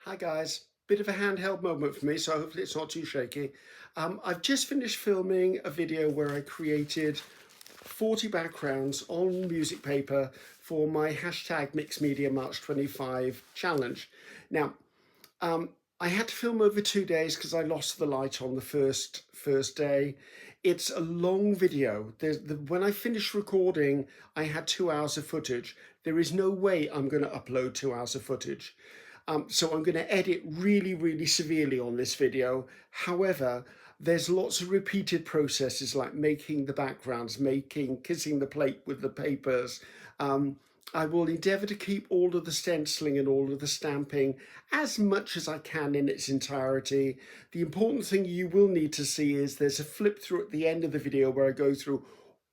Hi guys, bit of a handheld moment for me, so hopefully it's not too shaky. I've just finished filming a video where I created 40 backgrounds on music paper for my hashtag Mixed Media March 25 challenge. Now, I had to film over 2 days because I lost the light on the first day. It's a long video. When I finished recording, I had 2 hours of footage. There is no way I'm going to upload 2 hours of footage. So I'm going to edit really severely on this video. However, there's lots of repeated processes like making the backgrounds, kissing the plate with the papers. I will endeavour to keep all of the stenciling and all of the stamping as much as I can in its entirety. The important thing you will need to see is there's a flip through at the end of the video where I go through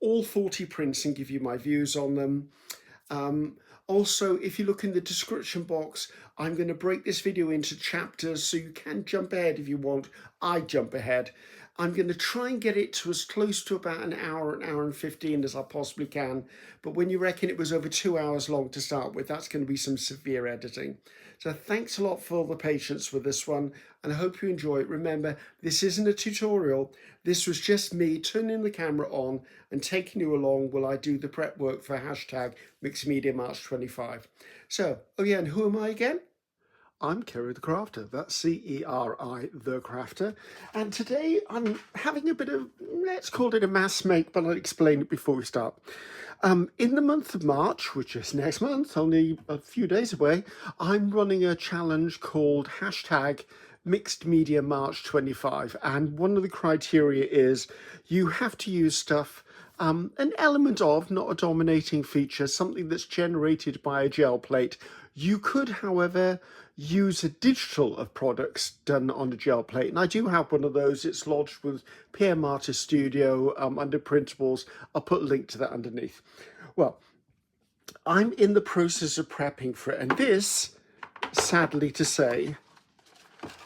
all 40 prints and give you my views on them. Also, if you look in the description box, I'm going to break this video into chapters so you can jump ahead if you want. I jump ahead. I'm going to try and get it to as close to about an hour and 15 as I possibly can. But when you reckon it was over 2 hours long to start with, that's going to be some severe editing. So thanks a lot for the patience with this one, and I hope you enjoy it. Remember, this isn't a tutorial. This was just me turning the camera on and taking you along while I do the prep work for hashtag Mixed Media March 25. So, oh yeah, and who am I again? I'm Ceri the Crafter, that's C-E-R-I the Crafter, and today I'm having a bit of, let's call it a mass make, but I'll explain it before we start. In the month of March, which is next month, only a few days away, I'm running a challenge called hashtag Mixed Media March 25, and one of the criteria is you have to use stuff, an element of, not a dominating feature, something that's generated by a gel plate. You could, however, use a digital of products done on a gel plate, and I do have one of those. It's lodged with Pierre Martyr Studio under printables. I'll put a link to that underneath. Well, I'm in the process of prepping for it, and this, sadly to say,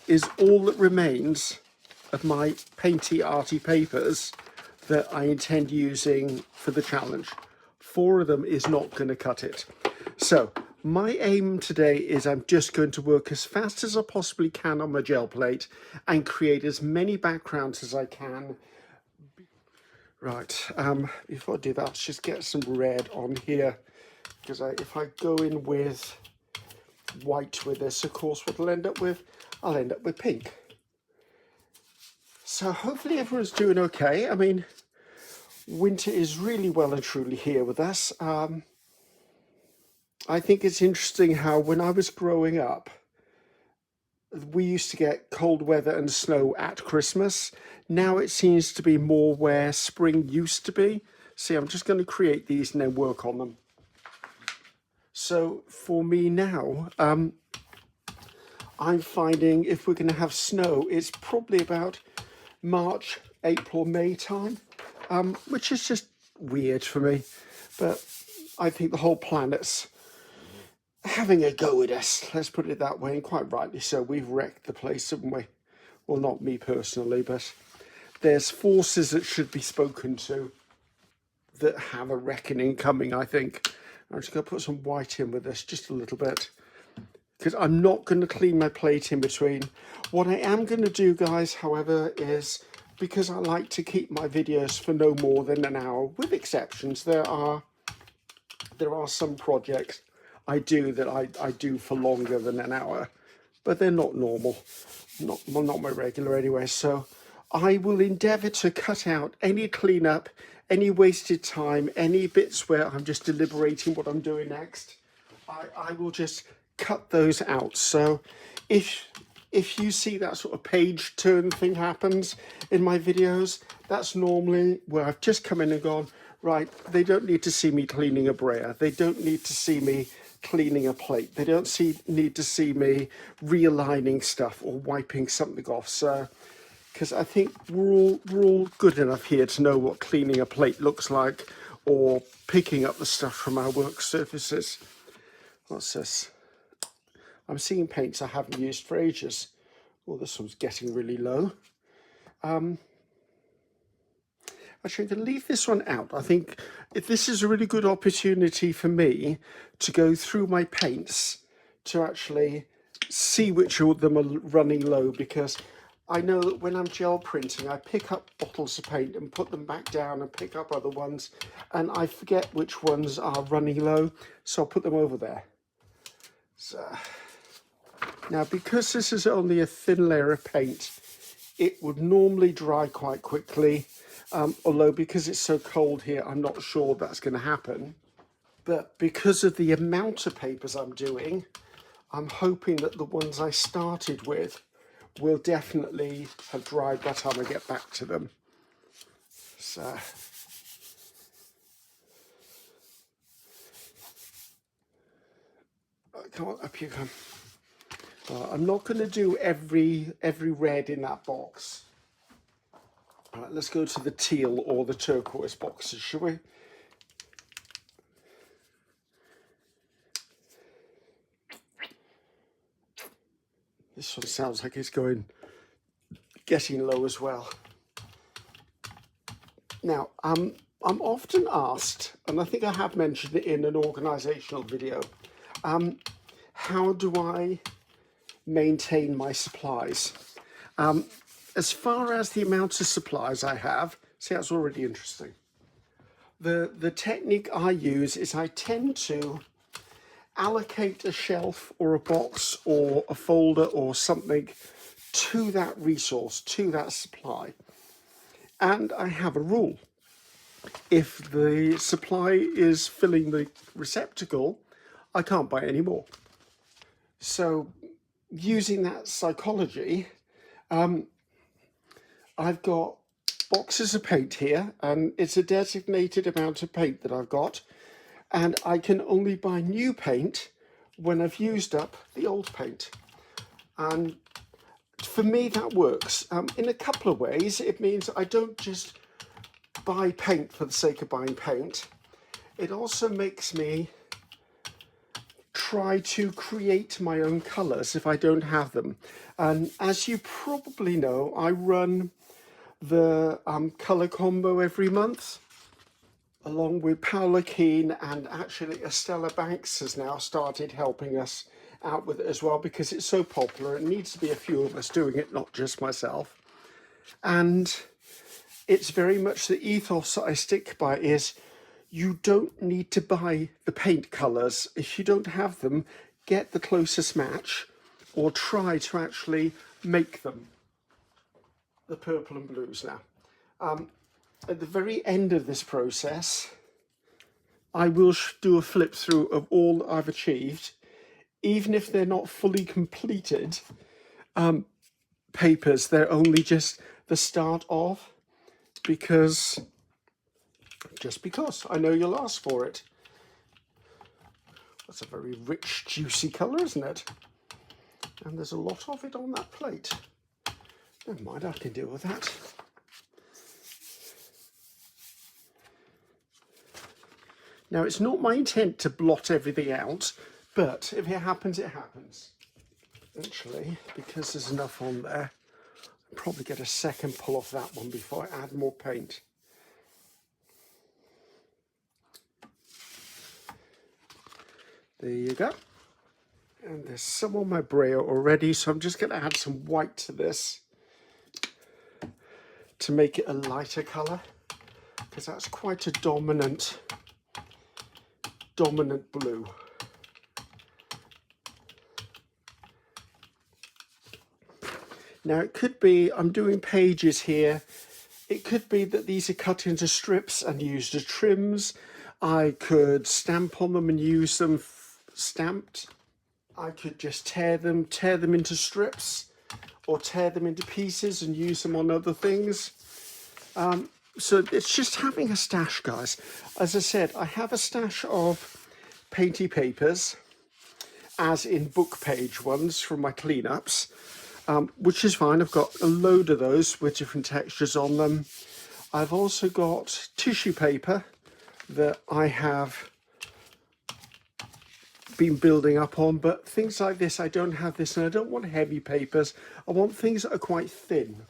is all that remains of my painty arty papers that I intend using for the challenge. 4 of them is not going to cut it. So my aim today is I'm just going to work as fast as I possibly can on my gel plate and create as many backgrounds as I can. Right, before I do that, let's just get some red on here, because if I go in with white with this, of course, what I'll end up with pink. So hopefully everyone's doing okay. I mean, winter is really well and truly here with us. I think it's interesting how when I was growing up, we used to get cold weather and snow at Christmas. Now it seems to be more where spring used to be. See, I'm just going to create these and then work on them. So for me now, I'm finding if we're going to have snow, it's probably about March, April, May time, which is just weird for me. But I think the whole planet's having a go at us, let's put it that way, and quite rightly so. We've wrecked the place, haven't we? Well, not me personally, but there's forces that should be spoken to that have a reckoning coming, I think. I'm just going to put some white in with this, just a little bit, because I'm not going to clean my plate in between. What I am going to do, guys, however, is because I like to keep my videos for no more than an hour, with exceptions. There are some projects I do that I do for longer than an hour, but they're not normal, not my regular anyway. So I will endeavour to cut out any cleanup, any wasted time, any bits where I'm just deliberating what I'm doing next. I will just cut those out. So if you see that sort of page turn thing happens in my videos, that's normally where I've just come in and gone, right, they don't need to see me cleaning a brayer. They don't need to see me cleaning a plate. They don't need to see me realigning stuff or wiping something off. So, because I think we're all good enough here to know what cleaning a plate looks like, or picking up the stuff from our work surfaces. What's this? I'm seeing paints I haven't used for ages. Well, this one's getting really low. Actually, I'm going to leave this one out. I think if this is a really good opportunity for me to go through my paints to actually see which of them are running low, because I know that when I'm gel printing, I pick up bottles of paint and put them back down and pick up other ones, and I forget which ones are running low, so I'll put them over there. So, now, because this is only a thin layer of paint, it would normally dry quite quickly, although because it's so cold here, I'm not sure that's going to happen. But because of the amount of papers I'm doing, I'm hoping that the ones I started with will definitely have dried by the time I get back to them. So, come on, up you come. I'm not going to do every red in that box. All right, let's go to the teal or the turquoise boxes, shall we? This one sounds like it's getting low as well. Now, I'm often asked, and I think I have mentioned it in an organisational video, how do I maintain my supplies? As far as the amount of supplies I have, see, that's already interesting. The technique I use is I tend to allocate a shelf or a box or a folder or something to that resource, to that supply. And I have a rule. If the supply is filling the receptacle, I can't buy any more. So using that psychology, I've got boxes of paint here, and it's a designated amount of paint that I've got, and I can only buy new paint when I've used up the old paint. And for me, that works. In a couple of ways, it means I don't just buy paint for the sake of buying paint. It also makes me try to create my own colours if I don't have them. And as you probably know, I run the colour combo every month, along with Paula Keane, and actually Estella Banks has now started helping us out with it as well, because it's so popular. It needs to be a few of us doing it, not just myself. And it's very much the ethos that I stick by is you don't need to buy the paint colours. If you don't have them, get the closest match or try to actually make them. The purple and blues now. At the very end of this process, I will do a flip through of all I've achieved, even if they're not fully completed papers. They're only just the start of, just because I know you'll ask for it. That's a very rich, juicy colour, isn't it? And there's a lot of it on that plate. Never mind, I can deal with that. Now, it's not my intent to blot everything out, but if it happens, it happens. Actually, because there's enough on there, I'll probably get a second pull off that one before I add more paint. There you go. And there's some on my braille already, so I'm just going to add some white to this to make it a lighter colour, because that's quite a dominant blue. Now it could be, I'm doing pages here, it could be that these are cut into strips and used as trims. I could stamp on them and use them stamped. I could just tear them into strips, or tear them into pieces and use them on other things. So it's just having a stash, guys. As I said, I have a stash of painty papers, as in book page ones from my cleanups, which is fine. I've got a load of those with different textures on them. I've also got tissue paper that I have been building up on, but things like this, I don't have this, and I don't want heavy papers. I want things that are quite thin.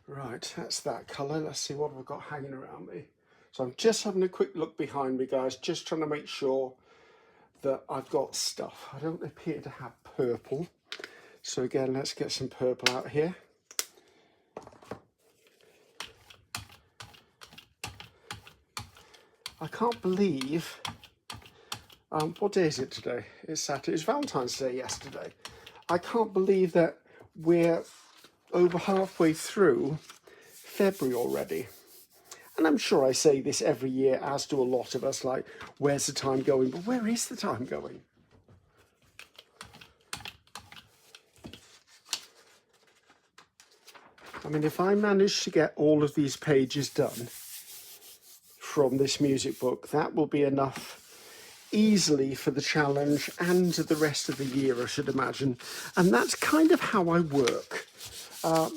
Right, that's that colour. Let's see what I've got hanging around me. So I'm just having a quick look behind me, guys, just trying to make sure that I've got stuff. I don't appear to have purple. So again, let's get some purple out here. I can't believe, what day is it today? It's Saturday. It's Valentine's Day yesterday. I can't believe that we're over halfway through February already. And I'm sure I say this every year, as do a lot of us, like, where's the time going? But where is the time going? I mean, if I manage to get all of these pages done from this music book, that will be enough easily for the challenge and the rest of the year, I should imagine. And that's kind of how I work.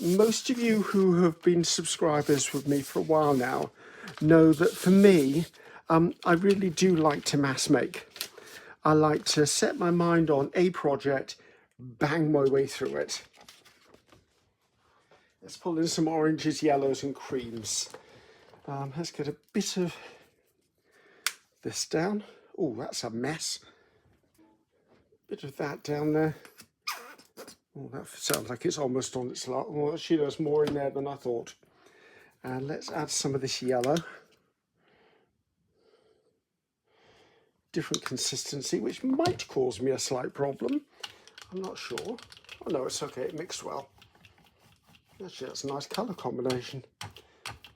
Most of you who have been subscribers with me for a while now know that for me, I really do like to mass make. I like to set my mind on a project, bang my way through it. Let's pull in some oranges, yellows and creams. Let's get a bit of this down. Oh, that's a mess. Bit of that down there. Oh, that sounds like it's almost on its lot. Oh, actually, there's more in there than I thought. And let's add some of this yellow. Different consistency, which might cause me a slight problem. I'm not sure. Oh no, it's okay, it mixed well. Actually, that's a nice colour combination.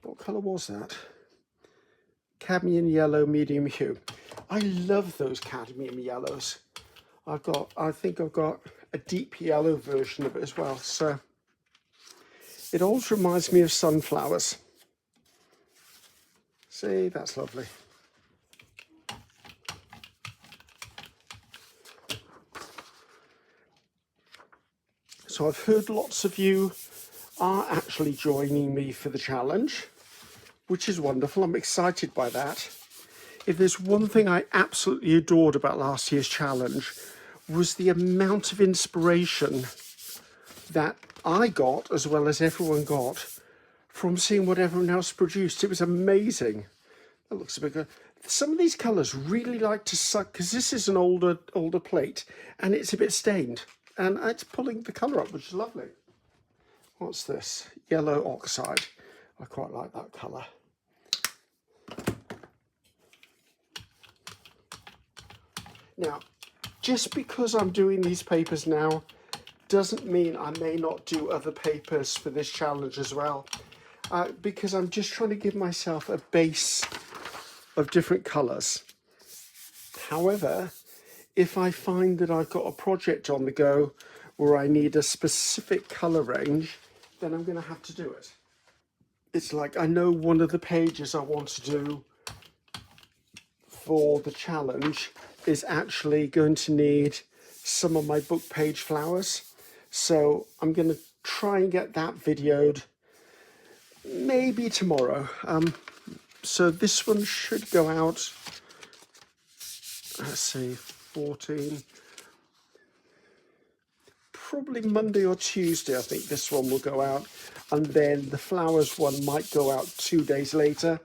What colour was that? Cadmium yellow, medium hue. I love those cadmium yellows. I think I've got a deep yellow version of it as well. So it always reminds me of sunflowers. See, that's lovely. So I've heard lots of you are actually joining me for the challenge, which is wonderful. I'm excited by that. If there's one thing I absolutely adored about last year's challenge, was the amount of inspiration that I got, as well as everyone got, from seeing what everyone else produced. It was amazing. That looks a bit good. Some of these colours really like to suck, because this is an older plate, and it's a bit stained. And it's pulling the colour up, which is lovely. What's this? Yellow oxide. I quite like that colour. Now, just because I'm doing these papers now doesn't mean I may not do other papers for this challenge as well, because I'm just trying to give myself a base of different colours. However, if I find that I've got a project on the go where I need a specific colour range, then I'm going to have to do it. It's like, I know one of the pages I want to do for the challenge is actually going to need some of my book page flowers. So I'm going to try and get that videoed maybe tomorrow. So this one should go out, let's see, 14, probably Monday or Tuesday. I think this one will go out, and then the flowers one might go out 2 days later.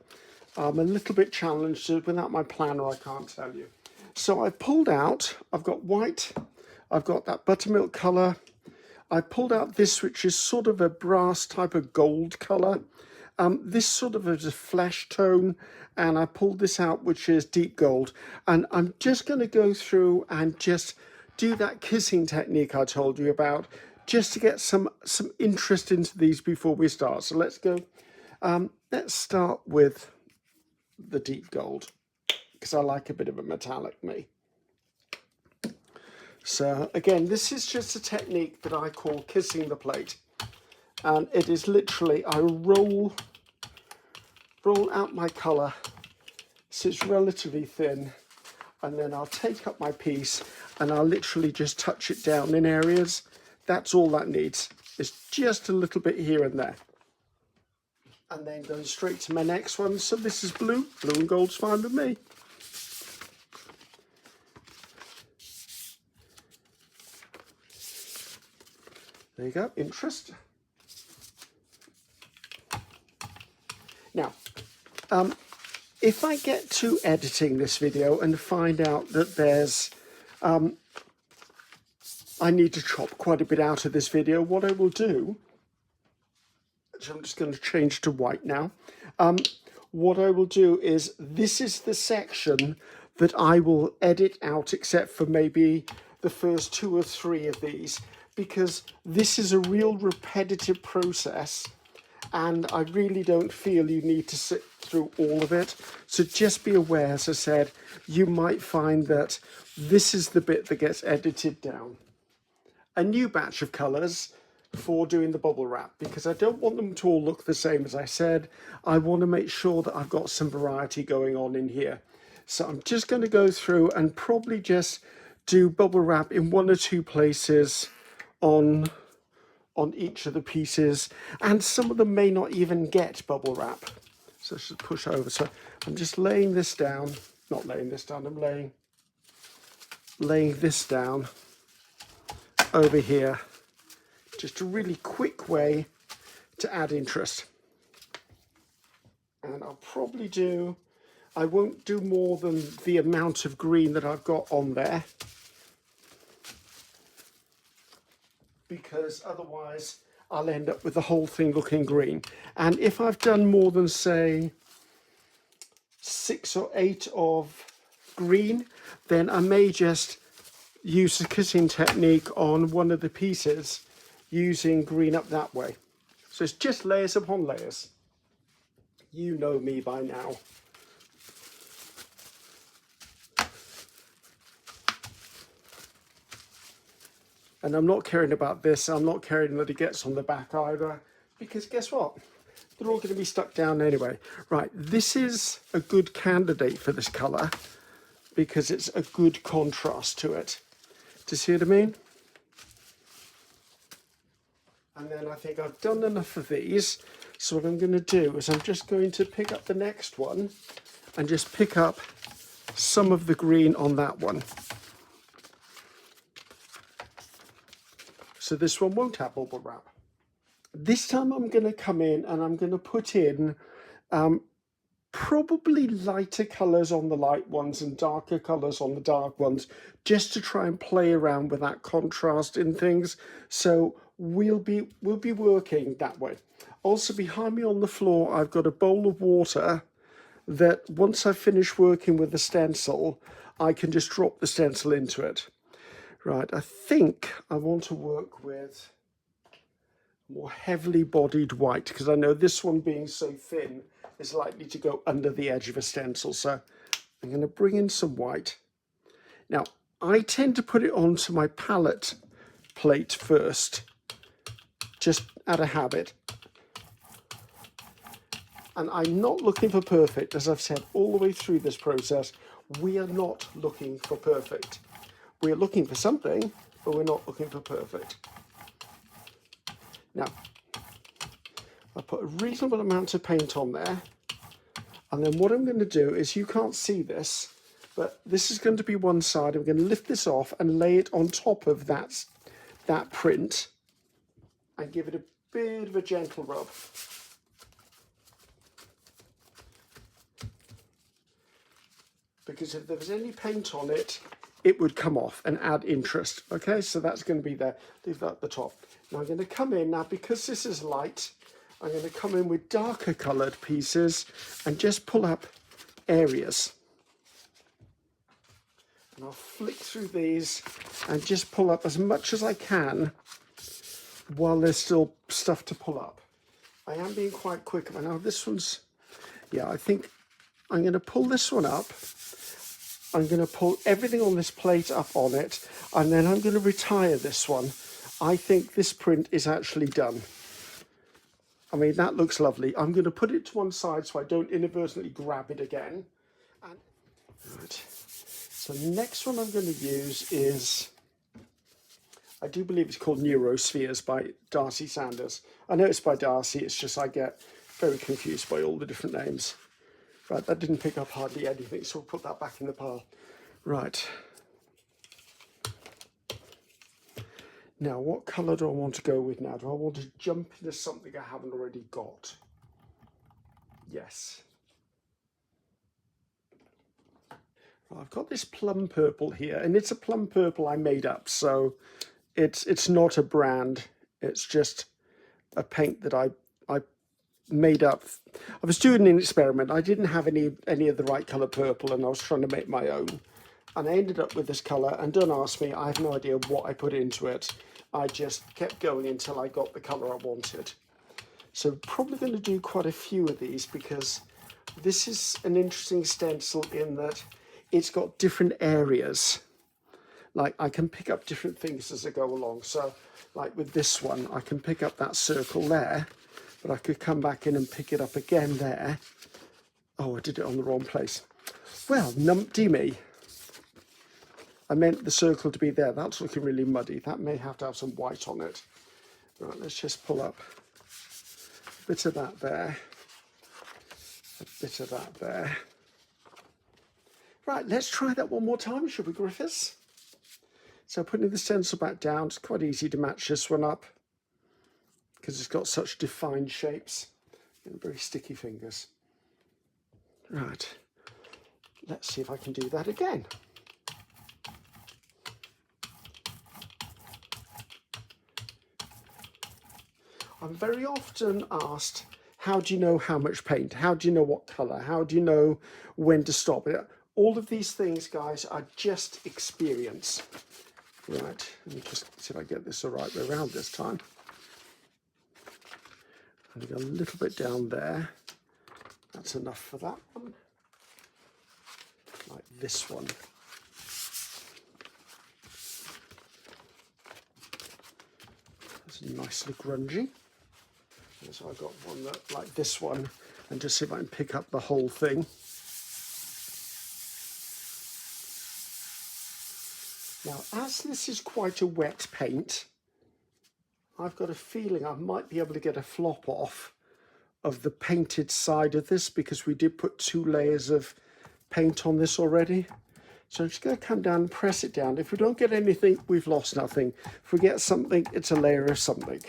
I'm a little bit challenged. Without my planner, I can't tell you. So I pulled out, I've got white, I've got that buttermilk colour. I pulled out this, which is sort of a brass type of gold colour. This sort of is a flesh tone, and I pulled this out, which is deep gold. And I'm just going to go through and just do that kissing technique I told you about, just to get some interest into these before we start. So let's go. Let's start with the deep gold, because I like a bit of a metallic me. So again, this is just a technique that I call kissing the plate. And it is literally, I roll out my colour so it's relatively thin, and then I'll take up my piece and I'll literally just touch it down in areas. That's all that needs. It's just a little bit here and there. And then going straight to my next one. So this is blue. Blue and gold's fine with me. There you go, interest. Now, if I get to editing this video and find out that there's I need to chop quite a bit out of this video. What I will do, I'm just going to change to white now. What I will do is, this is the section that I will edit out, except for maybe the first 2 or 3 of these, because this is a real repetitive process and I really don't feel you need to sit through all of it. So just be aware, as I said, you might find that this is the bit that gets edited down. A new batch of colours for doing the bubble wrap, because I don't want them to all look the same. As I said, I want to make sure that I've got some variety going on in here. So I'm just going to go through and probably just do bubble wrap in 1 or 2 places on each of the pieces, and some of them may not even get bubble wrap. So I should push over. So I'm just laying this down, not laying this down, I'm laying this down over here. Just a really quick way to add interest. And I'll probably do, I won't do more than the amount of green that I've got on there, because otherwise I'll end up with the whole thing looking green. And if I've done more than, say, 6 or 8 of green, then I may just use the cutting technique on one of the pieces using green up that way. So it's just layers upon layers. You know me by now. And I'm not caring about this. I'm not caring that it gets on the back either, because guess what? They're all going to be stuck down anyway. Right, this is a good candidate for this colour because it's a good contrast to it. Do you see what I mean? And then I think I've done enough of these. So what I'm going to do is I'm just going to pick up the next one and just pick up some of the green on that one. So this one won't have bubble wrap. This time I'm going to come in and I'm going to put in probably lighter colours on the light ones and darker colours on the dark ones, just to try and play around with that contrast in things. So we'll be working that way. Also behind me on the floor, I've got a bowl of water that once I finish working with the stencil, I can just drop the stencil into it. Right, I think I want to work with more heavily bodied white, because I know this one being so thin is likely to go under the edge of a stencil. So I'm going to bring in some white. Now, I tend to put it onto my palette plate first, just out of habit. And I'm not looking for perfect. As I've said all the way through this process, we are not looking for perfect. We're looking for something, but we're not looking for perfect. Now, I put a reasonable amount of paint on there. And then what I'm going to do is, you can't see this, but this is going to be one side. I'm going to lift this off and lay it on top of that print and give it a bit of a gentle rub. Because if there was any paint on it, it would come off and add interest. Okay, so that's going to be there. Leave that at the top. Now I'm going to come in, now because this is light, I'm going to come in with darker coloured pieces and just pull up areas. And I'll flick through these and just pull up as much as I can while there's still stuff to pull up. I am being quite quick. Now this one's, yeah, I think I'm going to pull this one up. I'm going to pull everything on this plate up on it, and then I'm going to retire this one. I think this print is actually done. I mean, that looks lovely. I'm going to put it to one side so I don't inadvertently grab it again. And, right. So the next one I'm going to use is, I do believe it's called Neurospheres by Darcy Sanders. I know it's by Darcy, it's just I get very confused by all the different names. Right, that didn't pick up hardly anything, so we'll put that back in the pile. Right. Now, what colour do I want to go with now? Do I want to jump into something I haven't already got? Yes. Well, I've got this plum purple here, and it's a plum purple I made up, so It's not a brand. It's just a paint that I made up. I was doing an experiment. I didn't have any of the right colour purple, and I was trying to make my own. And I ended up with this colour, and don't ask me, I have no idea what I put into it. I just kept going until I got the colour I wanted. So probably going to do quite a few of these, because this is an interesting stencil in that it's got different areas. Like I can pick up different things as I go along. So like with this one, I can pick up that circle there, but I could come back in and pick it up again there. Oh, I did it on the wrong place. Well, numpty me. I meant the circle to be there. That's looking really muddy. That may have to have some white on it. Right, let's just pull up a bit of that there, a bit of that there. Right, let's try that one more time, shall we, Griffiths? So putting the stencil back down, it's quite easy to match this one up because it's got such defined shapes and very sticky fingers. Right, let's see if I can do that again. I'm very often asked, how do you know how much paint? How do you know what colour? How do you know when to stop? All of these things, guys, are just experience. Right, let me just see if I get this the right way around this time. I'm going to go a little bit down there. That's enough for that one. Like this one. That's nicely grungy. So I've got one that, like this one, and just see if I can pick up the whole thing. Now, as this is quite a wet paint, I've got a feeling I might be able to get a flop off of the painted side of this, because we did put 2 layers of paint on this already. So I'm just going to come down and press it down. If we don't get anything, we've lost nothing. If we get something, it's a layer of something.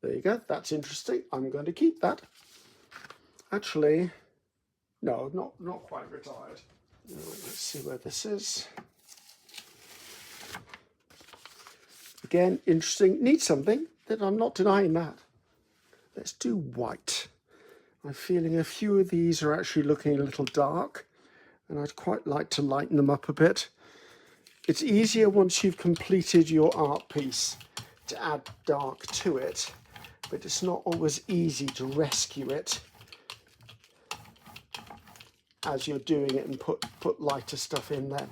There you go, that's interesting. I'm going to keep that. Actually, no, not quite retired. Let's see where this is. Again, interesting. Need something, that I'm not denying that. Let's do white. I'm feeling a few of these are actually looking a little dark, and I'd quite like to lighten them up a bit. It's easier once you've completed your art piece to add dark to it, but it's not always easy to rescue it as you're doing it and put lighter stuff in there.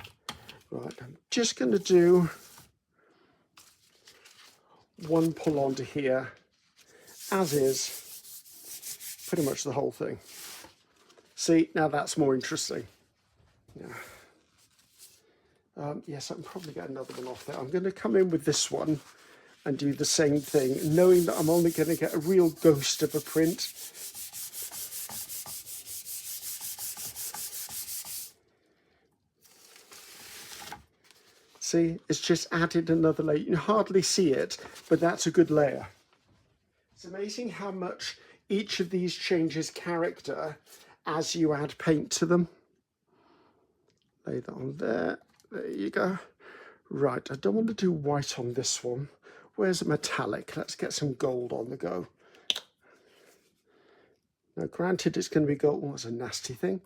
Right, I'm just going to do one pull onto here, as is pretty much the whole thing. See, now that's more interesting. Yeah. Yes, I can probably get another one off there. I'm going to come in with this one and do the same thing, knowing that I'm only going to get a real ghost of a print. See, it's just added another layer. You can hardly see it, but that's a good layer. It's amazing how much each of these changes character as you add paint to them. Lay that on there. There you go. Right, I don't want to do white on this one. Where's a metallic? Let's get some gold on the go. Now, granted, it's going to be gold. Oh, that's a nasty thing.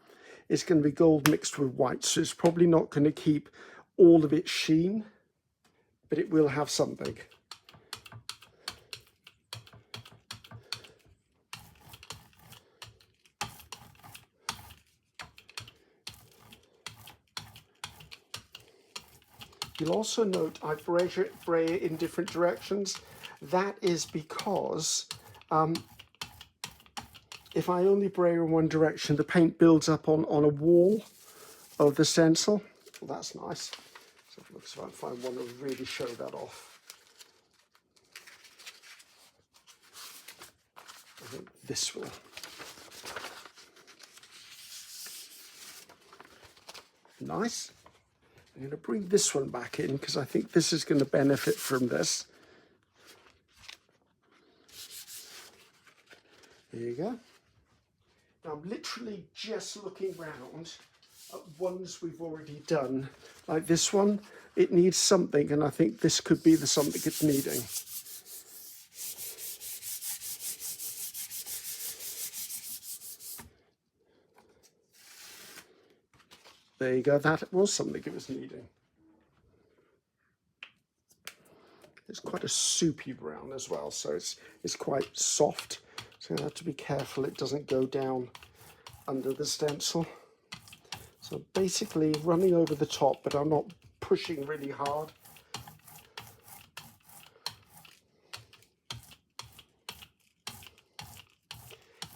It's going to be gold mixed with white, so it's probably not going to keep all of its sheen, but it will have something. You'll also note I bray it in different directions. That is because if I only bray in one direction, the paint builds up on a wall of the stencil. Well, that's nice. So if I can find one that will really show that off. I think this will. Nice. I'm going to bring this one back in because I think this is going to benefit from this. There you go. Now I'm literally just looking round ones we've already done. Like this one, it needs something, and I think this could be the something it's needing. There you go, that was something it was needing. It's quite a soupy brown as well, so it's quite soft. So I have to be careful it doesn't go down under the stencil. So basically running over the top, but I'm not pushing really hard.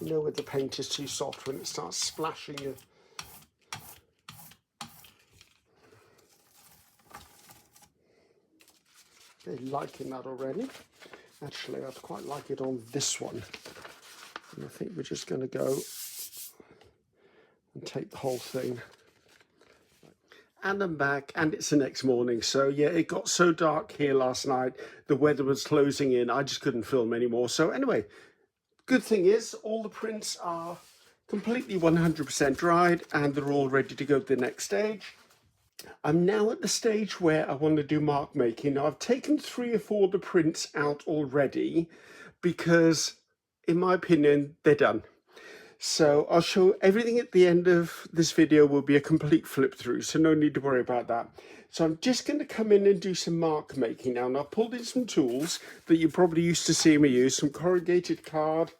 You know when the paint is too soft, when it starts splashing you. They're liking that already. Actually, I'd quite like it on this one. And I think we're just going to go and take the whole thing. And I'm back, and it's the next morning. So yeah, it got so dark here last night. The weather was closing in. I just couldn't film anymore. So anyway, good thing is all the prints are completely 100% dried, and they're all ready to go to the next stage. I'm now at the stage where I want to do mark making. Now I've taken 3 or 4 of the prints out already because, in my opinion, they're done. So I'll show everything at the end of this video will be a complete flip through, so no need to worry about that. So I'm just going to come in and do some mark making now. And I've pulled in some tools that you're probably used to seeing me use, some corrugated card.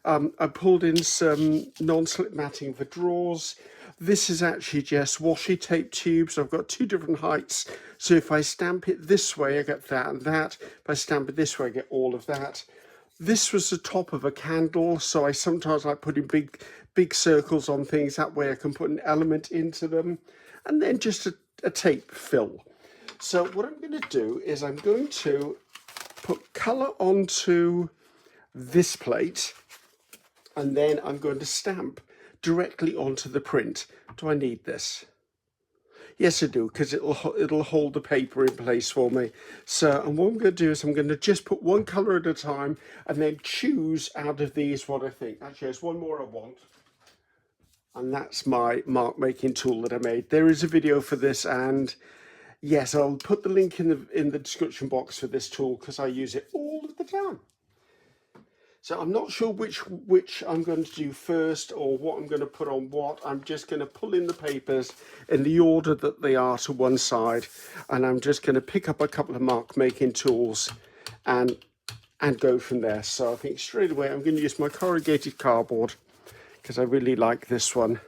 I pulled in some non-slip matting for drawers. This is actually just washi tape tubes. I've got 2 different heights. So if I stamp it this way, I get that and that. If I stamp it this way, I get all of that. This was the top of a candle, so I sometimes like putting big circles on things. That way I can put an element into them. And then just a tape fill. So what I'm going to do is I'm going to put colour onto this plate, and then I'm going to stamp directly onto the print. Do I need this? Yes, I do, because it'll hold the paper in place for me. So, and what I'm going to do is I'm going to just put one colour at a time and then choose out of these what I think. Actually, there's one more I want. And that's my mark making tool that I made. There is a video for this, and yes, I'll put the link in the description box for this tool because I use it all of the time. So I'm not sure which I'm going to do first or what I'm going to put on what. I'm just going to pull in the papers in the order that they are to one side, and I'm just going to pick up a couple of mark making tools and go from there. So I think straight away I'm going to use my corrugated cardboard because I really like this one.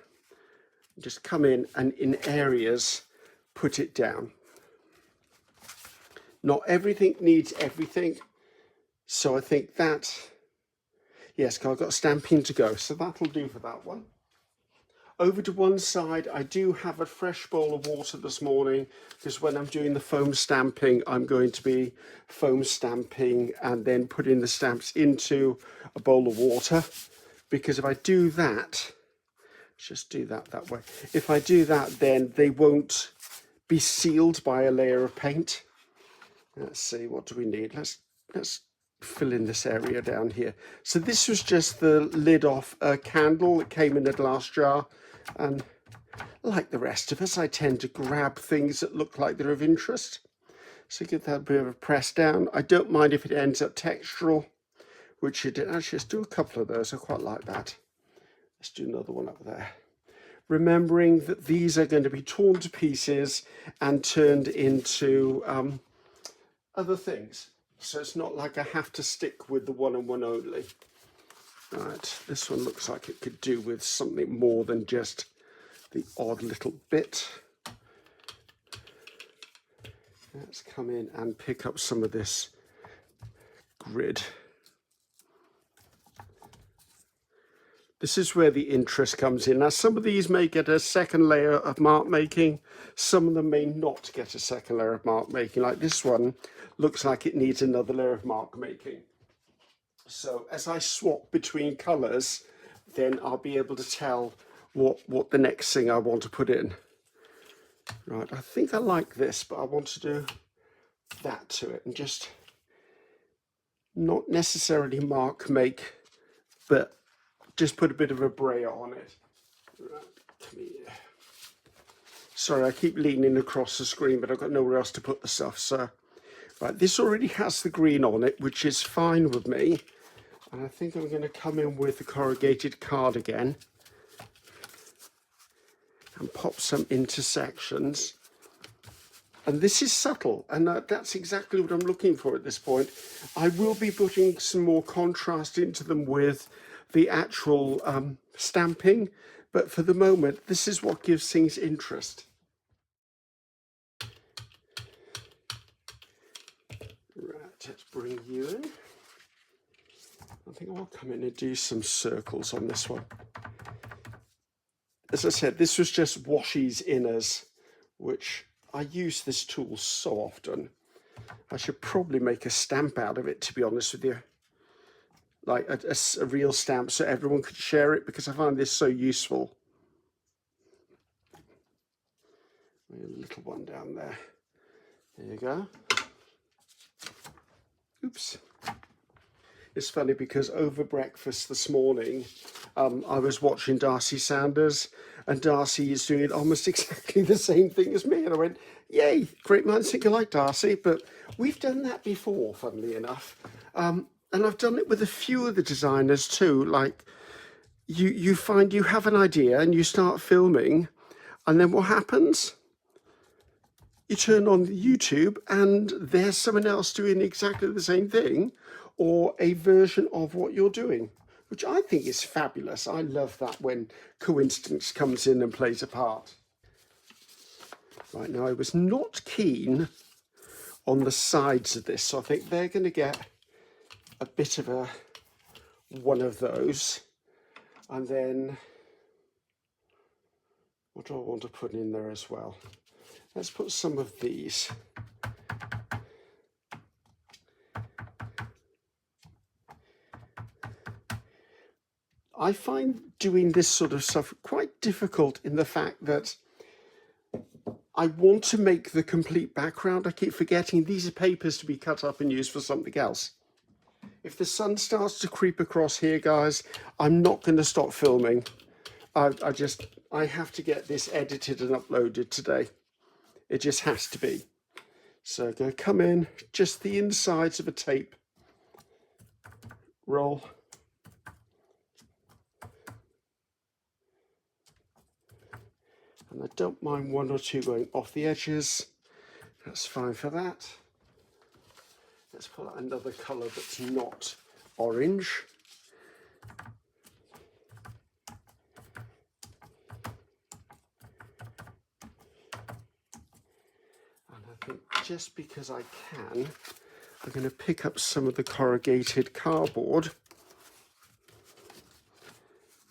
Just come in and in areas put it down. Not everything needs everything, so I think that. Yes, I've got stamping to go, so that'll do for that one. Over to one side, I do have a fresh bowl of water this morning because when I'm doing the foam stamping, I'm going to be foam stamping and then putting the stamps into a bowl of water. Because if I do that, just do that way. If I do that, then they won't be sealed by a layer of paint. Let's see, what do we need? Let's fill in this area down here. So this was just the lid off a candle that came in a glass jar, and like the rest of us, I tend to grab things that look like they're of interest. So give that a bit of a press down. I don't mind if it ends up textural, which it did. Actually, let's do a couple of those. I quite like that. Let's do another one up there. Remembering that these are going to be torn to pieces and turned into other things. So it's not like I have to stick with the one and one only. Right, this one looks like it could do with something more than just the odd little bit. Let's come in and pick up some of this grid. This is where the interest comes in. Now, some of these may get a second layer of mark making. Some of them may not get a second layer of mark making. Like this one looks like it needs another layer of mark making. So as I swap between colours, then I'll be able to tell what the next thing I want to put in. Right, I think I like this, but I want to do that to it and just not necessarily mark make, but just put a bit of a brayer on it. Right, come here. Sorry, I keep leaning across the screen, but I've got nowhere else to put the stuff. So, right, this already has the green on it, which is fine with me. And I think I'm going to come in with the corrugated card again and pop some intersections. And this is subtle, and that's exactly what I'm looking for at this point. I will be putting some more contrast into them with the actual stamping, but for the moment, this is what gives things interest. Right, let's bring you in. I think I'll come in and do some circles on this one. As I said, this was just washies inners, which I use this tool so often. I should probably make a stamp out of it, to be honest with you. Like a real stamp so everyone could share it, because I find this so useful. A little one down there. There you go. Oops. It's funny because over breakfast this morning, I was watching Darcy Sanders, and Darcy is doing almost exactly the same thing as me. And I went, yay, great minds think alike, Darcy. But we've done that before, funnily enough. And I've done it with a few of the designers too. Like you find you have an idea and you start filming, and then what happens? You turn on YouTube and there's someone else doing exactly the same thing, or a version of what you're doing, which I think is fabulous. I love that when coincidence comes in and plays a part. Right, now I was not keen on the sides of this, so I think they're going to get a bit of one of those. And then, what do I want to put in there as well? Let's put some of these. I find doing this sort of stuff quite difficult in the fact that I want to make the complete background. I keep forgetting these are papers to be cut up and used for something else. If the sun starts to creep across here, guys, I'm not going to stop filming. I have to get this edited and uploaded today. It just has to be. So I'm going to come in, just the insides of a tape roll. And I don't mind one or two going off the edges. That's fine for that. Let's pull out another colour that's not orange. And I think just because I can, I'm going to pick up some of the corrugated cardboard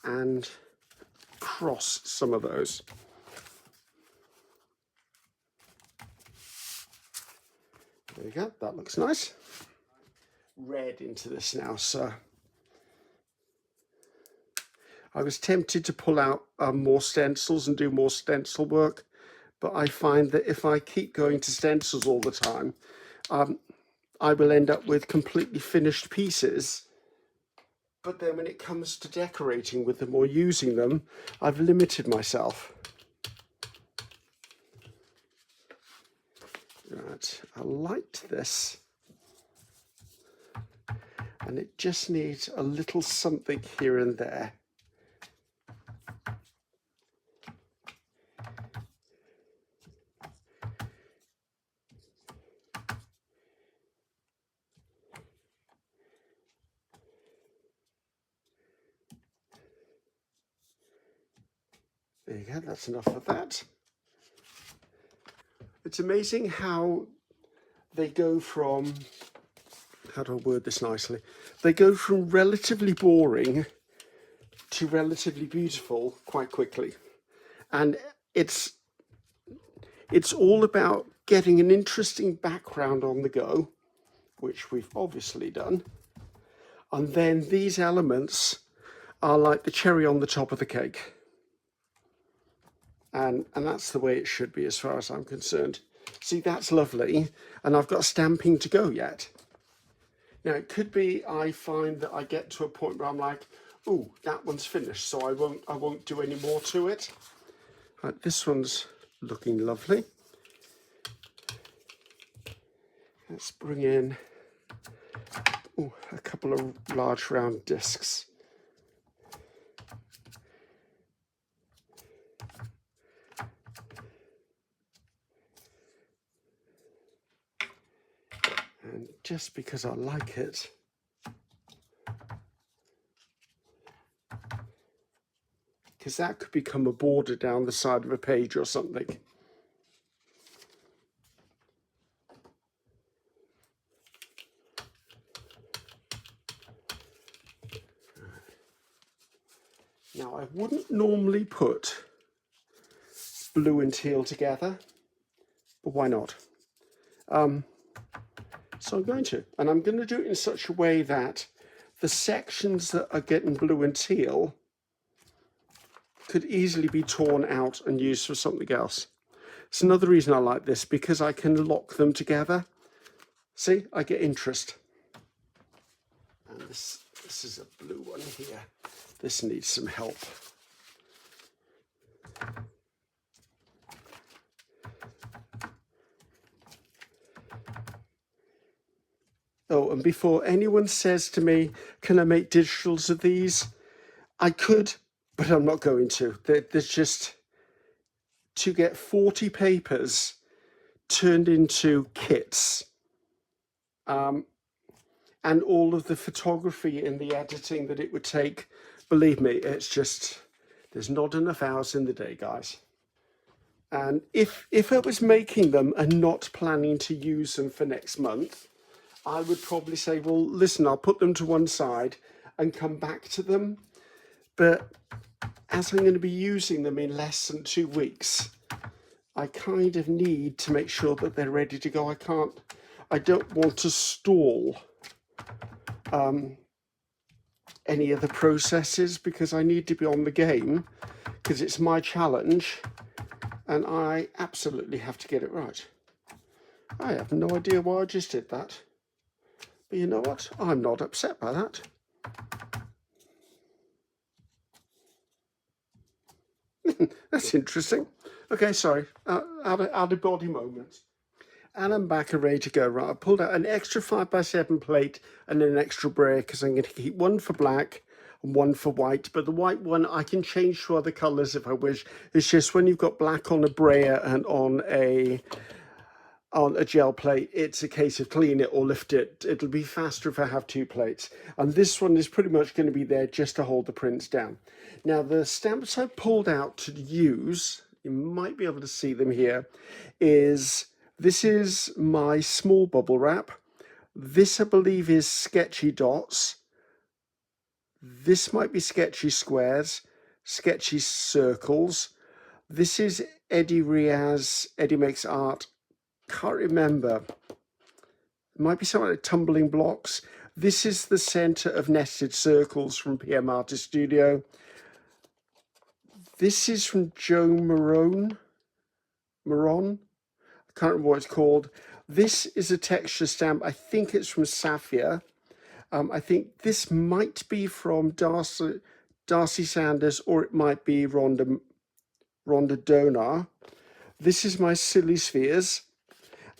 and cross some of those. There you go, that looks nice. Red into this now, so I was tempted to pull out more stencils and do more stencil work, but I find that if I keep going to stencils all the time, I will end up with completely finished pieces. But then when it comes to decorating with them or using them, I've limited myself. Right, I liked this, and it just needs a little something here and there. There you go, that's enough of that. It's amazing how they go from, how do I word this nicely? They go from relatively boring to relatively beautiful quite quickly. And it's all about getting an interesting background on the go, which we've obviously done. And then these elements are like the cherry on the top of the cake. And that's the way it should be as far as I'm concerned. See, that's lovely. And I've got stamping to go yet. Now, it could be I find that I get to a point where I'm like, oh, that one's finished, so I won't do any more to it. Right, this one's looking lovely. Let's bring in a couple of large round discs. And just because I like it, because that could become a border down the side of a page or something. Now, I wouldn't normally put blue and teal together, but why not? So I'm going to, and I'm going to do it in such a way that the sections that are getting blue and teal could easily be torn out and used for something else. It's another reason I like this, because I can lock them together. See, I get interest. And this is a blue one here. This needs some help. Oh, and before anyone says to me, can I make digitals of these? I could, but I'm not going to. There's just, to get 40 papers turned into kits, and all of the photography and the editing that it would take, believe me, it's just, there's not enough hours in the day, guys. And if I was making them and not planning to use them for next month, I would probably say, well, listen, I'll put them to one side and come back to them. But as I'm going to be using them in less than 2 weeks, I kind of need to make sure that they're ready to go. I don't want to stall any of the processes, because I need to be on the game, because it's my challenge and I absolutely have to get it right. I have no idea why I just did that. But you know what? I'm not upset by that. That's interesting. Okay, sorry. Out of body moment. And I'm back and ready to go. Right, I pulled out an extra 5x7 plate and an extra brayer, because I'm going to keep one for black and one for white. But the white one I can change to other colours if I wish. It's just when you've got black on a brayer and on a gel plate, it's a case of clean it or lift it. It'll be faster if I have 2 plates. And this one is pretty much going to be there just to hold the prints down. Now, the stamps I pulled out to use, you might be able to see them here, this is my small bubble wrap. This, I believe, is Sketchy Dots. This might be Sketchy Squares, Sketchy Circles. This is Eddie Riaz, Eddie Makes Art. Can't remember. It might be something like Tumbling Blocks. This is the Center of Nested Circles from PM Artist Studio. This is from Joe Maron. I can't remember what it's called. This is a texture stamp. I think it's from Sapphire. I think this might be from Darcy Sanders, or it might be Rhonda Donar. This is my Silly Spheres.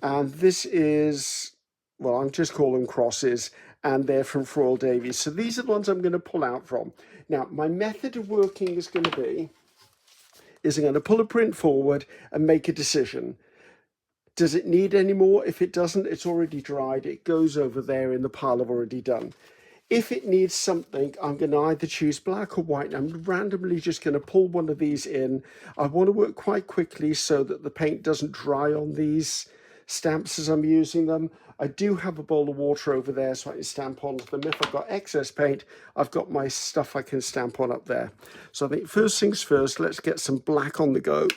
And this is, well, I'm just calling them crosses, and they're from Froyle Davies. So these are the ones I'm going to pull out from. Now, my method of working is going to be, I'm going to pull a print forward and make a decision. Does it need any more? If it doesn't, it's already dried. It goes over there in the pile I've already done. If it needs something, I'm going to either choose black or white. I'm randomly just going to pull one of these in. I want to work quite quickly so that the paint doesn't dry on these stamps as I'm using them. I do have a bowl of water over there so I can stamp onto them. If I've got excess paint, I've got my stuff I can stamp on up there. So I think first things first, let's get some black on the go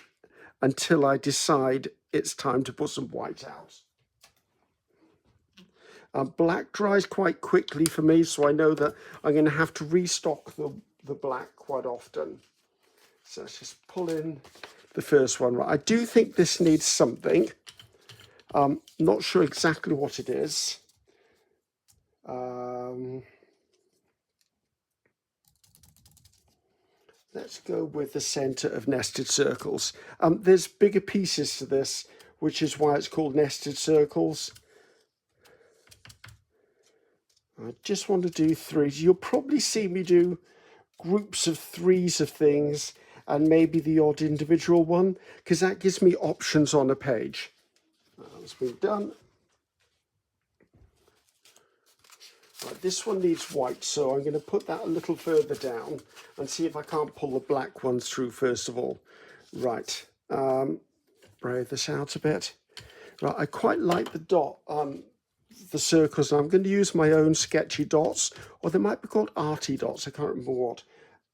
until I decide it's time to put some white out. Black dries quite quickly for me, so I know that I'm going to have to restock the black quite often. So let's just pull in the first one. Right, I do think this needs something. Not sure exactly what it is. Let's go with the center of nested circles. There's bigger pieces to this, which is why it's called nested circles. I just want to do threes. You'll probably see me do groups of threes of things and maybe the odd individual one, because that gives me options on a page. That's been done. Right, this one needs white, so I'm going to put that a little further down and see if I can't pull the black ones through first of all. Right, braid this out a bit. Right, I quite like the dot on the circles. I'm going to use my own sketchy dots, or they might be called arty dots, I can't remember what.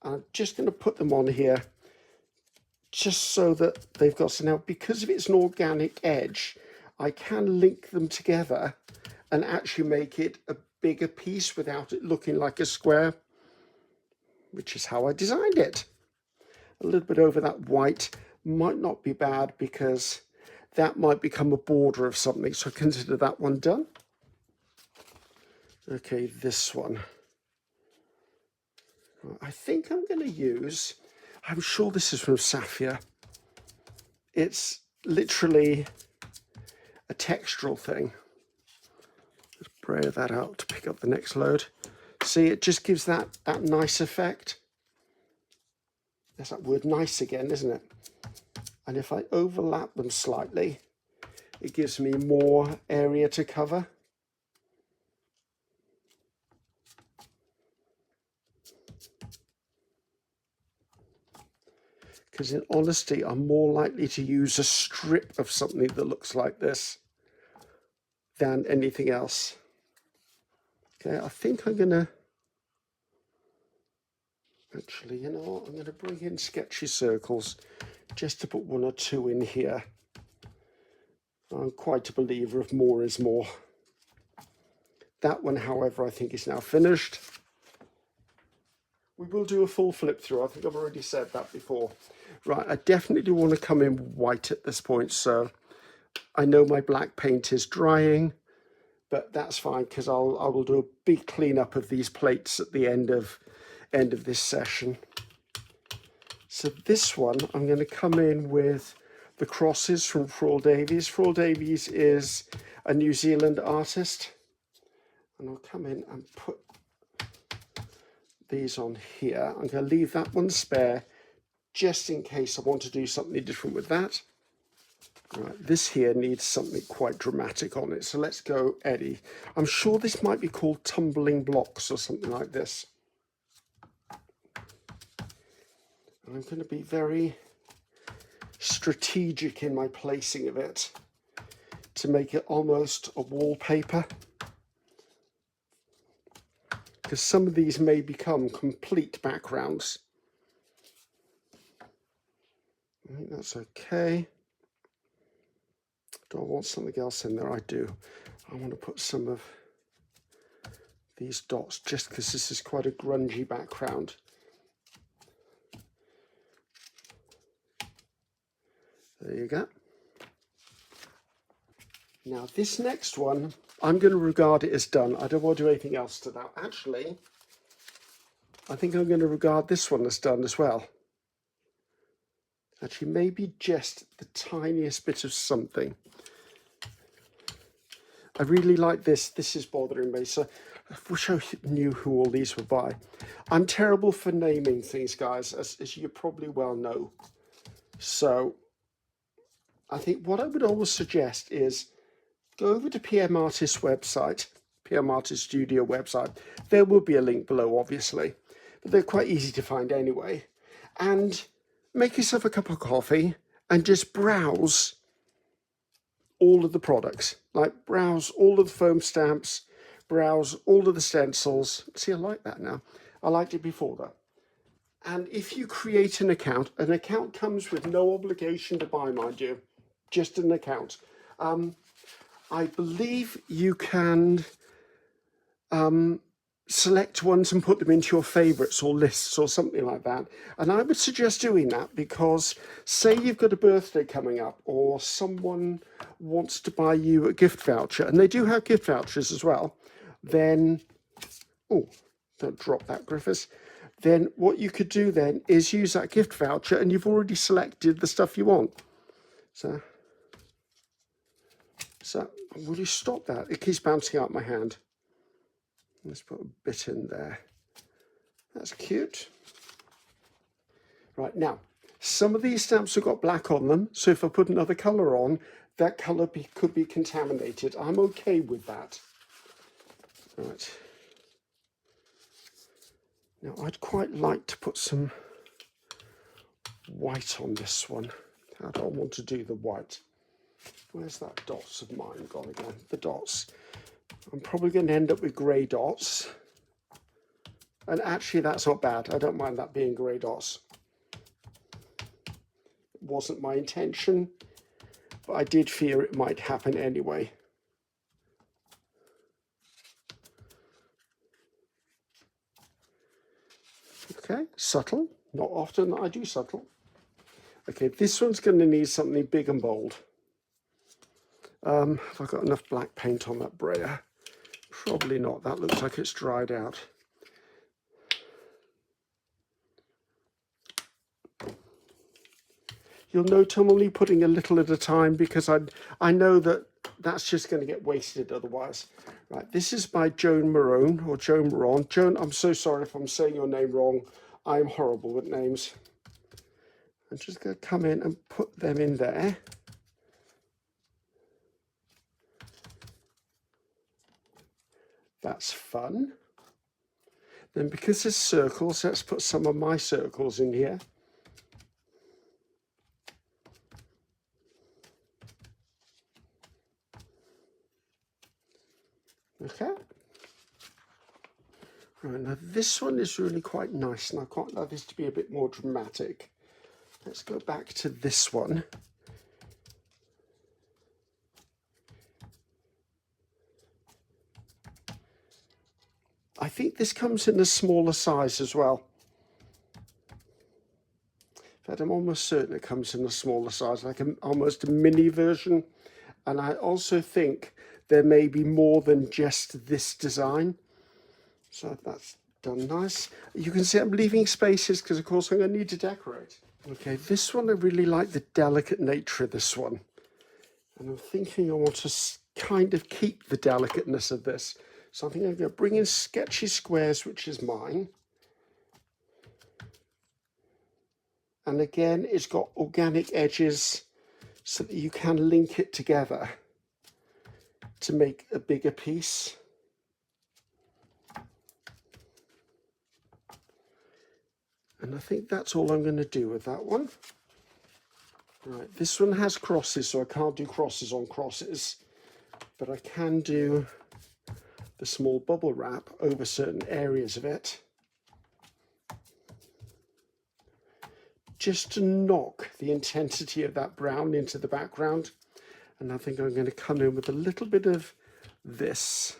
I'm just going to put them on here just so that they've got, so now because if it's an organic edge, I can link them together and actually make it a bigger piece without it looking like a square, which is how I designed it. A little bit over that white might not be bad because that might become a border of something, so consider that one done. Okay, this one. I think I'm going to use, I'm sure this is from Sapphire. It's literally a textural thing. Let's braid that out to pick up the next load. See, it just gives that nice effect. There's that word nice again, isn't it? And if I overlap them slightly, it gives me more area to cover. Because in honesty, I'm more likely to use a strip of something that looks like this than anything else. Okay, I think I'm gonna, actually, you know what, I'm gonna bring in sketchy circles just to put one or two in here. I'm quite a believer of more is more. That one, however, I think is now finished. We will do a full flip through. I think I've already said that before. Right, I definitely want to come in white at this point, so I know my black paint is drying, but that's fine because I will do a big cleanup of these plates at the end of this session. So this one, I'm going to come in with the crosses from Frall Davies. Frall Davies is a New Zealand artist, and I'll come in and put these on here. I'm going to leave that one spare just in case I want to do something different with that. Right, this here needs something quite dramatic on it, so let's go Eddie. I'm sure this might be called tumbling blocks or something like this. And I'm going to be very strategic in my placing of it to make it almost a wallpaper, because some of these may become complete backgrounds. I think that's okay. Do I want something else in there? I do. I want to put some of these dots just because this is quite a grungy background. There you go. Now this next one, I'm going to regard it as done. I don't want to do anything else to that. Actually, I think I'm going to regard this one as done as well. Actually, maybe just the tiniest bit of something. I really like this. This is bothering me. So I wish I knew who all these were by. I'm terrible for naming things, guys, as you probably well know. So I think what I would always suggest is go over to PM Artist's website, PM Artist Studio website. There will be a link below, obviously, but they're quite easy to find anyway. And make yourself a cup of coffee and just browse all of the products. Like browse all of the foam stamps, browse all of the stencils. See, I like that now. I liked it before that. And if you create an account comes with no obligation to buy, mind you, just an account. I believe you can select ones and put them into your favorites or lists or something like that. And I would suggest doing that because say you've got a birthday coming up or someone wants to buy you a gift voucher, and they do have gift vouchers as well, then, oh, don't drop that, Griffiths. then what you could do then is use that gift voucher, and you've already selected the stuff you want. So will you stop that? It keeps bouncing out my hand. Let's put a bit in there. That's cute. Right, now, some of these stamps have got black on them, so if I put another colour on, that colour could be contaminated. I'm okay with that. Right. Now, I'd quite like to put some white on this one. How do I want to do the white? Where's that dots of mine gone again? The dots. I'm probably going to end up with grey dots. And actually, that's not bad. I don't mind that being grey dots. It wasn't my intention, but I did fear it might happen anyway. Okay, subtle. Not often that I do subtle. Okay, this one's going to need something big and bold. Have I got enough black paint on that brayer? Probably not. That looks like it's dried out. You'll note I'm only putting a little at a time because I know that that's just going to get wasted otherwise. Right, this is by Joan Marone, or Joan Maron. Joan, I'm so sorry if I'm saying your name wrong. I'm horrible with names. I'm just going to come in and put them in there. That's fun. Then because there's circles, let's put some of my circles in here. Okay. Right, now this one is really quite nice, and I quite like this to be a bit more dramatic. Let's go back to this one. I think this comes in a smaller size as well. In fact, I'm almost certain it comes in a smaller size, like almost a mini version. And I also think there may be more than just this design. So that's done nice. You can see I'm leaving spaces because, of course, I'm going to need to decorate. Okay, this one, I really like the delicate nature of this one. And I'm thinking I want to kind of keep the delicateness of this. So I think I'm going to bring in Sketchy Squares, which is mine. And again, it's got organic edges so that you can link it together to make a bigger piece. And I think that's all I'm going to do with that one. Right, this one has crosses, so I can't do crosses on crosses, but I can do the small bubble wrap over certain areas of it, just to knock the intensity of that brown into the background. And I think I'm going to come in with a little bit of this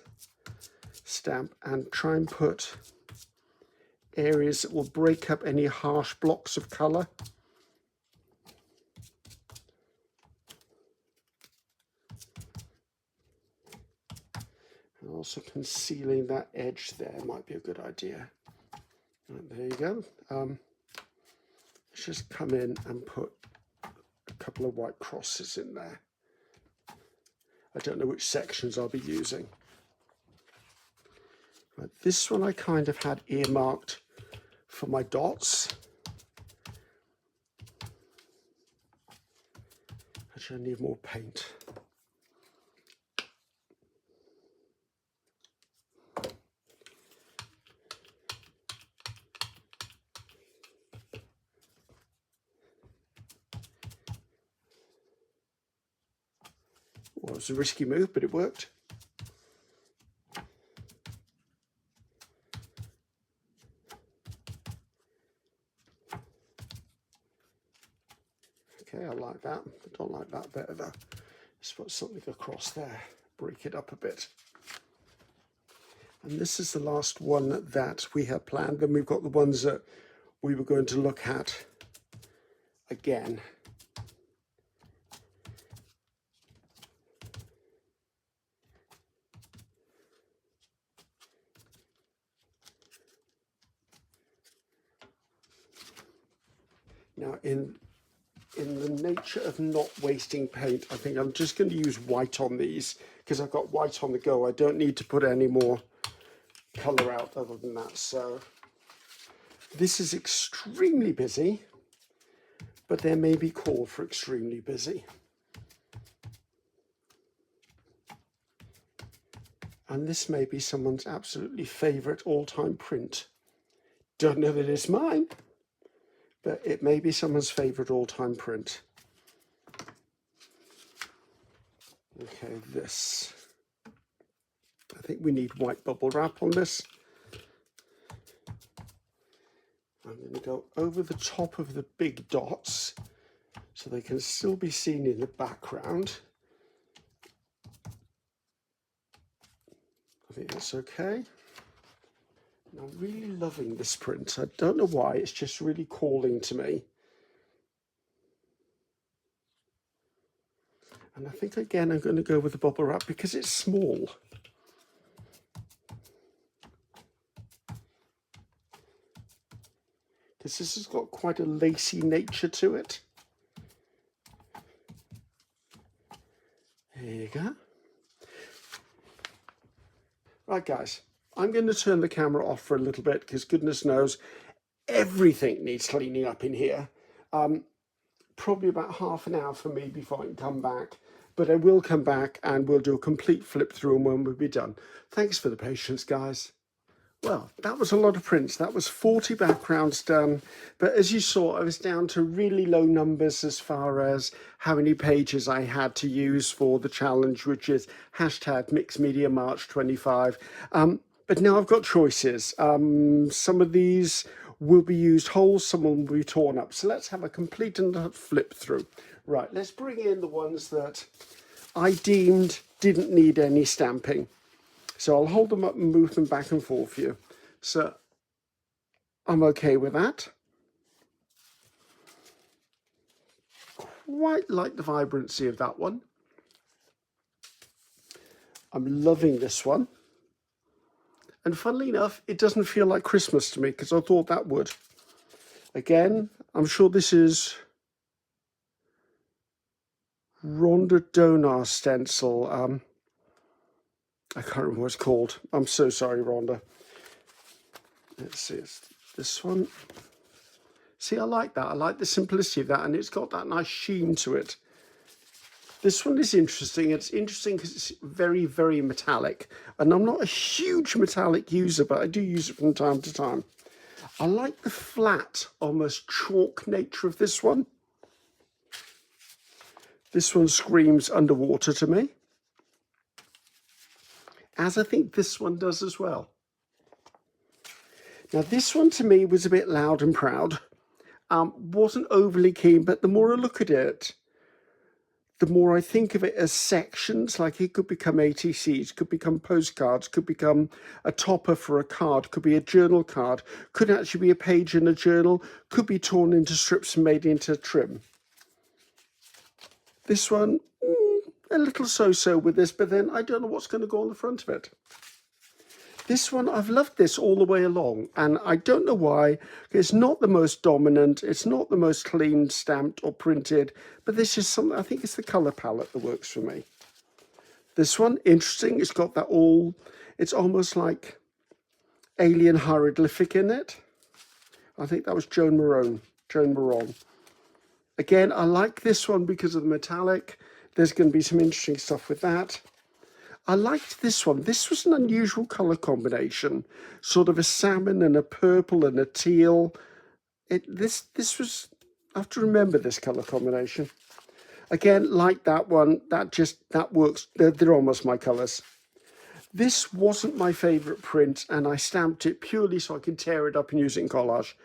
stamp and try and put areas that will break up any harsh blocks of colour. And also concealing that edge there might be a good idea. Right, there you go. Let's just come in and put a couple of white crosses in there. I don't know which sections I'll be using. Right, this one I kind of had earmarked for my dots. Actually, I need more paint. Well, it was a risky move, but it worked. Okay, I like that. I don't like that better though. Let's put something across there, break it up a bit. And this is the last one that we had planned. Then we've got the ones that we were going to look at again. Now, in the nature of not wasting paint, I think I'm just going to use white on these because I've got white on the go. I don't need to put any more colour out other than that. So this is extremely busy, but there may be call for extremely busy. And this may be someone's absolutely favourite all-time print. Don't know that it's mine, but it may be someone's favourite all-time print. Okay, this. I think we need white bubble wrap on this. I'm going to go over the top of the big dots so they can still be seen in the background. I think that's okay. And I'm really loving this print. I don't know why, it's just really calling to me. And I think again I'm going to go with the bubble wrap because it's small. Because this has got quite a lacy nature to it. There you go. Right, guys, I'm going to turn the camera off for a little bit because goodness knows everything needs cleaning up in here. Probably about half an hour for me before I can come back, but I will come back and we'll do a complete flip through and when we'll be done. Thanks for the patience, guys. Well, that was a lot of prints. That was 40 backgrounds done. But as you saw, I was down to really low numbers as far as how many pages I had to use for the challenge, which is hashtag Mixed Media March 25. But now I've got choices. Some of these will be used whole, some will be torn up. So let's have a complete and flip through. Right, let's bring in the ones that I deemed didn't need any stamping. So I'll hold them up and move them back and forth for you. So I'm okay with that. Quite like the vibrancy of that one. I'm loving this one. And funnily enough, it doesn't feel like Christmas to me because I thought that would. Again, I'm sure this is Rhonda Donar stencil. I can't remember what it's called. I'm so sorry, Rhonda. Let's see, it's this one. See, I like that. I like the simplicity of that, and it's got that nice sheen to it. This one is interesting. It's interesting because it's very, very metallic. And I'm not a huge metallic user, but I do use it from time to time. I like the flat, almost chalk nature of this one. This one screams underwater to me, as I think this one does as well. Now this one to me was a bit loud and proud. Wasn't overly keen, but the more I look at it, the more I think of it as sections, like it could become ATCs, could become postcards, could become a topper for a card, could be a journal card, could actually be a page in a journal, could be torn into strips and made into trim. This one, a little so-so with this, but then I don't know what's going to go on the front of it. This one, I've loved this all the way along, and I don't know why. It's not the most dominant, it's not the most clean stamped or printed, but this is something, I think it's the colour palette that works for me. This one, interesting, it's got that it's almost like alien hieroglyphic in it. I think that was Joan Marone. Again, I like this one because of the metallic. There's going to be some interesting stuff with that. I liked this one. This was an unusual colour combination, sort of a salmon and a purple and a teal. This was, I have to remember this colour combination. Again, like that one, that works. They're almost my colours. This wasn't my favourite print, and I stamped it purely so I could tear it up and use it in collage.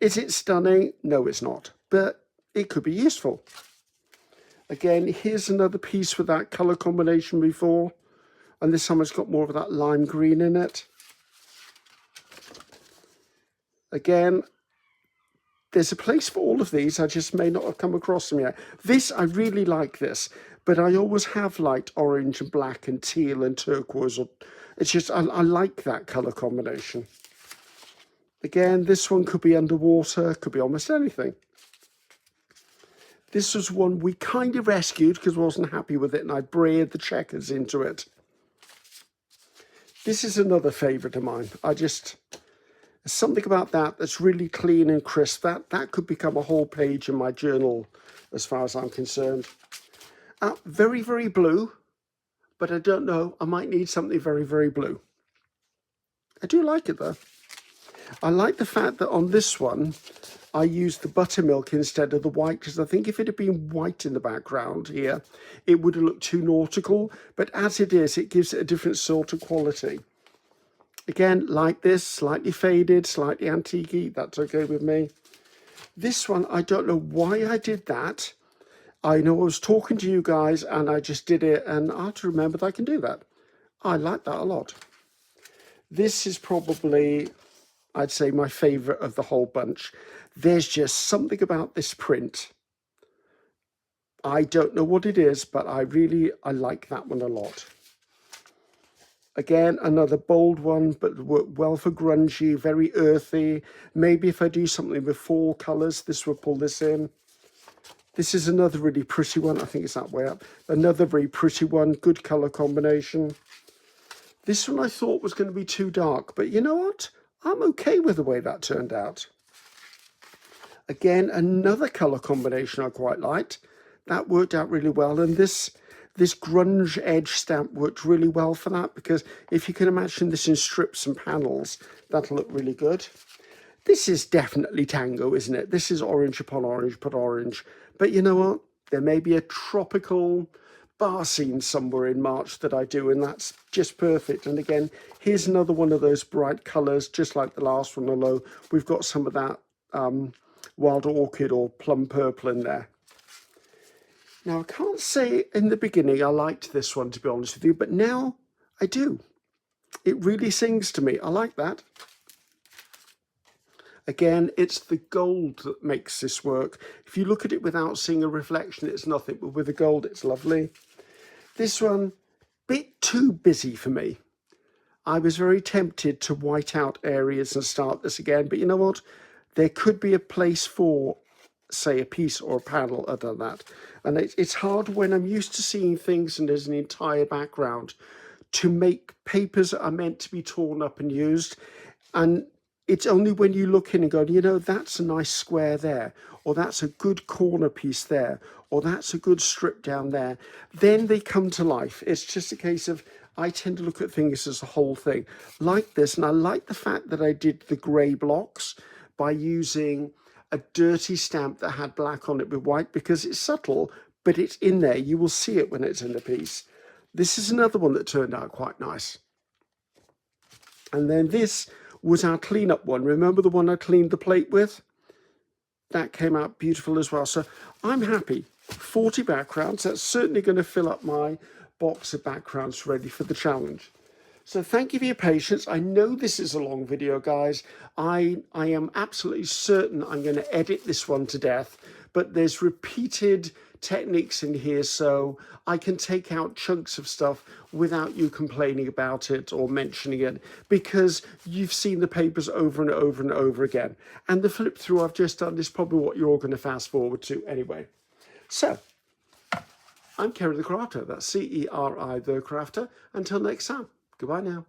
Is it stunning? No, it's not, but it could be useful. Again, here's another piece with that colour combination before, and this time it's got more of that lime green in it. Again, there's a place for all of these, I just may not have come across them yet. This, I really like this, but I always have liked orange and black and teal and turquoise. It's just, I like that colour combination. Again, this one could be underwater, could be almost anything. This was one we kind of rescued because I wasn't happy with it, and I braided the checkers into it. This is another favourite of mine. There's something about that that's really clean and crisp. That could become a whole page in my journal as far as I'm concerned. Very, very blue, but I don't know. I might need something very, very blue. I do like it though. I like the fact that on this one, I used the buttermilk instead of the white, because I think if it had been white in the background here, it would have looked too nautical. But as it is, it gives it a different sort of quality. Again, like this, slightly faded, slightly antique-y. That's okay with me. This one, I don't know why I did that. I know I was talking to you guys and I just did it, and I have to remember that I can do that. I like that a lot. This is probably, I'd say, my favourite of the whole bunch. There's just something about this print. I don't know what it is, but I like that one a lot. Again, another bold one, but worked well for grungy, very earthy. Maybe if I do something with fall colours, this will pull this in. This is another really pretty one. I think it's that way up. Another very pretty one, good colour combination. This one I thought was going to be too dark, but you know what? I'm okay with the way that turned out. Again, another colour combination I quite liked. That worked out really well, and this grunge edge stamp worked really well for that, because if you can imagine this in strips and panels, that'll look really good. This is definitely tango, isn't it? This is orange upon orange upon orange. But you know what? There may be a tropical bar scene somewhere in March that I do, and that's just perfect. And again, here's another one of those bright colours, just like the last one, although we've got some of that wild orchid or plum purple in there. Now, I can't say in the beginning I liked this one, to be honest with you, but now I do. It really sings to me. I like that. Again, it's the gold that makes this work. If you look at it without seeing a reflection, it's nothing, but with the gold, it's lovely. This one, bit too busy for me. I was very tempted to white out areas and start this again, but you know what? There could be a place for, say, a piece or a panel other than that. And it's hard when I'm used to seeing things and there's an entire background to make papers that are meant to be torn up and used. And it's only when you look in and go, you know, that's a nice square there, or that's a good corner piece there, or that's a good strip down there, then they come to life. It's just a case of, I tend to look at things as a whole thing. Like this, and I like the fact that I did the grey blocks by using a dirty stamp that had black on it with white, because it's subtle, but it's in there. You will see it when it's in the piece. This is another one that turned out quite nice. And then this was our cleanup one. Remember the one I cleaned the plate with? That came out beautiful as well. So I'm happy. 40 backgrounds. That's certainly going to fill up my box of backgrounds ready for the challenge. So thank you for your patience. I know this is a long video, guys. I am absolutely certain I'm going to edit this one to death, but there's repeated techniques in here, so I can take out chunks of stuff without you complaining about it or mentioning it, because you've seen the papers over and over and over again. And the flip through I've just done is probably what you're all going to fast forward to anyway. So, I'm Ceri the Crafter. That's Ceri the Crafter. Until next time, goodbye now.